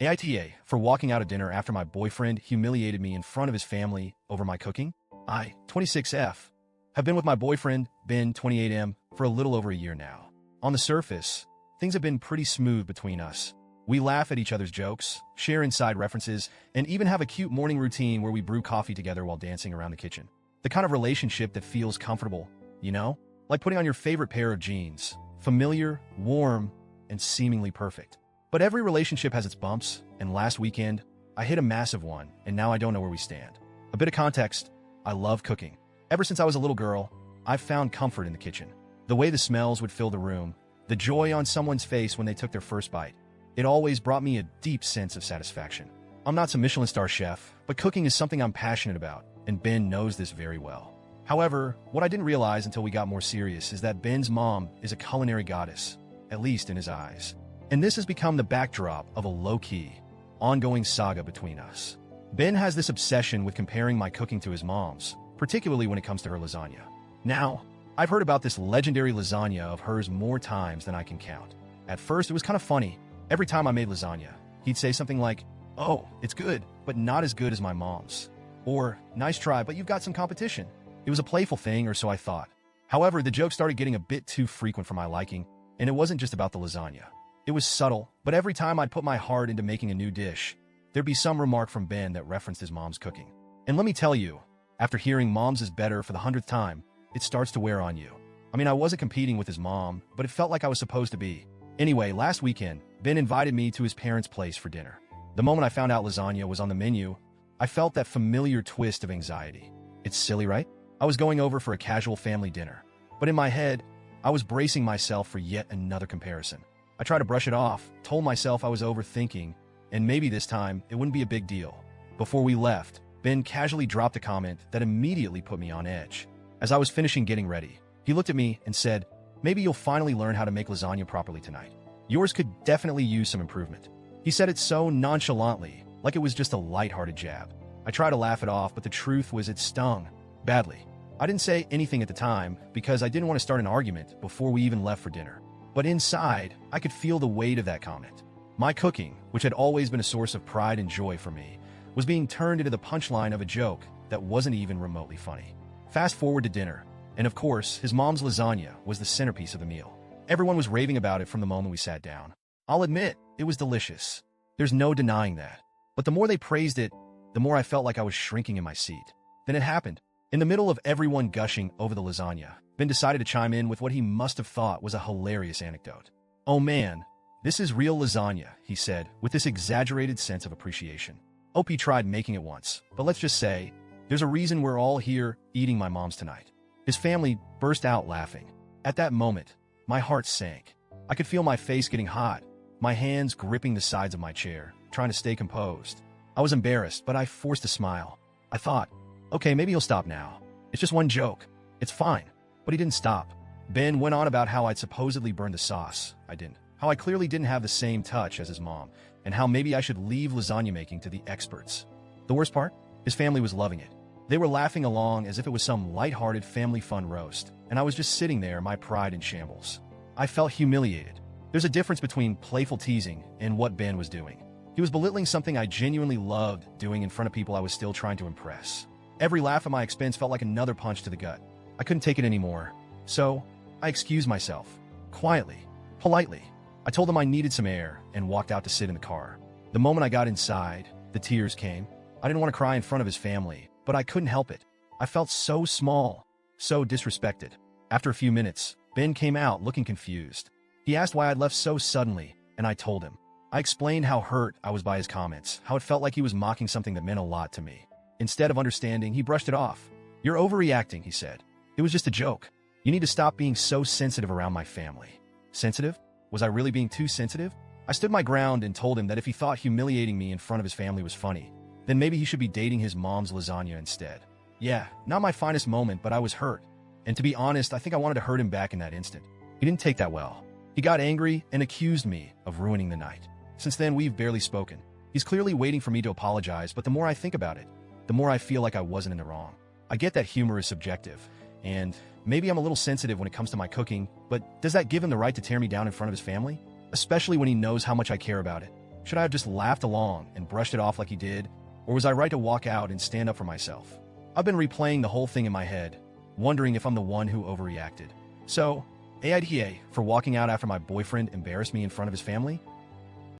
AITA for walking out of dinner after my boyfriend humiliated me in front of his family over my cooking. I, 26F, have been with my boyfriend, Ben, 28M, for a little over a year now. On the surface, things have been pretty smooth between us. We laugh at each other's jokes, share inside references, and even have a cute morning routine where we brew coffee together while dancing around the kitchen. The kind of relationship that feels comfortable, you know? Like putting on your favorite pair of jeans. Familiar, warm, and seemingly perfect. But every relationship has its bumps, and last weekend, I hit a massive one, and now I don't know where we stand. A bit of context, I love cooking. Ever since I was a little girl, I've found comfort in the kitchen. The way the smells would fill the room, the joy on someone's face when they took their first bite. It always brought me a deep sense of satisfaction. I'm not some Michelin star chef, but cooking is something I'm passionate about, and Ben knows this very well. However, what I didn't realize until we got more serious is that Ben's mom is a culinary goddess, at least in his eyes. And this has become the backdrop of a low-key, ongoing saga between us. Ben has this obsession with comparing my cooking to his mom's, particularly when it comes to her lasagna. Now, I've heard about this legendary lasagna of hers more times than I can count. At first, it was kind of funny. Every time I made lasagna, he'd say something like, "Oh, it's good, but not as good as my mom's." Or, "Nice try, but you've got some competition." It was a playful thing, or so I thought. However, the joke started getting a bit too frequent for my liking, and it wasn't just about the lasagna. It was subtle, but every time I'd put my heart into making a new dish, there'd be some remark from Ben that referenced his mom's cooking. And let me tell you, after hearing mom's is better for the 100th time, it starts to wear on you. I mean, I wasn't competing with his mom, but it felt like I was supposed to be. Anyway, last weekend, Ben invited me to his parents' place for dinner. The moment I found out lasagna was on the menu, I felt that familiar twist of anxiety. It's silly, right? I was going over for a casual family dinner, but in my head, I was bracing myself for yet another comparison. I tried to brush it off, told myself I was overthinking, and maybe this time it wouldn't be a big deal. Before we left, Ben casually dropped a comment that immediately put me on edge. As I was finishing getting ready, he looked at me and said, "Maybe you'll finally learn how to make lasagna properly tonight. Yours could definitely use some improvement." He said it so nonchalantly, like it was just a lighthearted jab. I tried to laugh it off, but the truth was it stung badly. I didn't say anything at the time because I didn't want to start an argument before we even left for dinner. But inside, I could feel the weight of that comment. My cooking, which had always been a source of pride and joy for me, was being turned into the punchline of a joke that wasn't even remotely funny. Fast forward to dinner, and of course, his mom's lasagna was the centerpiece of the meal. Everyone was raving about it from the moment we sat down. I'll admit, it was delicious. There's no denying that. But the more they praised it, the more I felt like I was shrinking in my seat. Then it happened. In the middle of everyone gushing over the lasagna, Ben decided to chime in with what he must have thought was a hilarious anecdote. "Oh man, this is real lasagna," he said, with this exaggerated sense of appreciation. OP tried making it once, but let's just say, there's a reason we're all here eating my mom's tonight. His family burst out laughing. At that moment, my heart sank. I could feel my face getting hot, my hands gripping the sides of my chair, trying to stay composed. I was embarrassed, but I forced a smile. I thought, okay, maybe he'll stop now. It's just one joke. It's fine. But he didn't stop. Ben went on about how I'd supposedly burned the sauce. I didn't. How I clearly didn't have the same touch as his mom, and how maybe I should leave lasagna making to the experts. The worst part? His family was loving it. They were laughing along as if it was some lighthearted family fun roast, and I was just sitting there, my pride in shambles. I felt humiliated. There's a difference between playful teasing and what Ben was doing. He was belittling something I genuinely loved doing in front of people I was still trying to impress. Every laugh at my expense felt like another punch to the gut. I couldn't take it anymore, so I excused myself, quietly, politely. I told him I needed some air and walked out to sit in the car. The moment I got inside, the tears came. I didn't want to cry in front of his family, but I couldn't help it. I felt so small, so disrespected. After a few minutes, Ben came out looking confused. He asked why I'd left so suddenly, and I told him. I explained how hurt I was by his comments, how it felt like he was mocking something that meant a lot to me. Instead of understanding, he brushed it off. "You're overreacting," he said. "It was just a joke. You need to stop being so sensitive around my family." Sensitive? Was I really being too sensitive? I stood my ground and told him that if he thought humiliating me in front of his family was funny, then maybe he should be dating his mom's lasagna instead. Yeah, not my finest moment, but I was hurt. And to be honest, I think I wanted to hurt him back in that instant. He didn't take that well. He got angry and accused me of ruining the night. Since then, we've barely spoken. He's clearly waiting for me to apologize, but the more I think about it, the more I feel like I wasn't in the wrong. I get that humor is subjective, and maybe I'm a little sensitive when it comes to my cooking, but does that give him the right to tear me down in front of his family? Especially when he knows how much I care about it. Should I have just laughed along and brushed it off like he did? Or was I right to walk out and stand up for myself? I've been replaying the whole thing in my head, wondering if I'm the one who overreacted. So, AITA for walking out after my boyfriend embarrassed me in front of his family?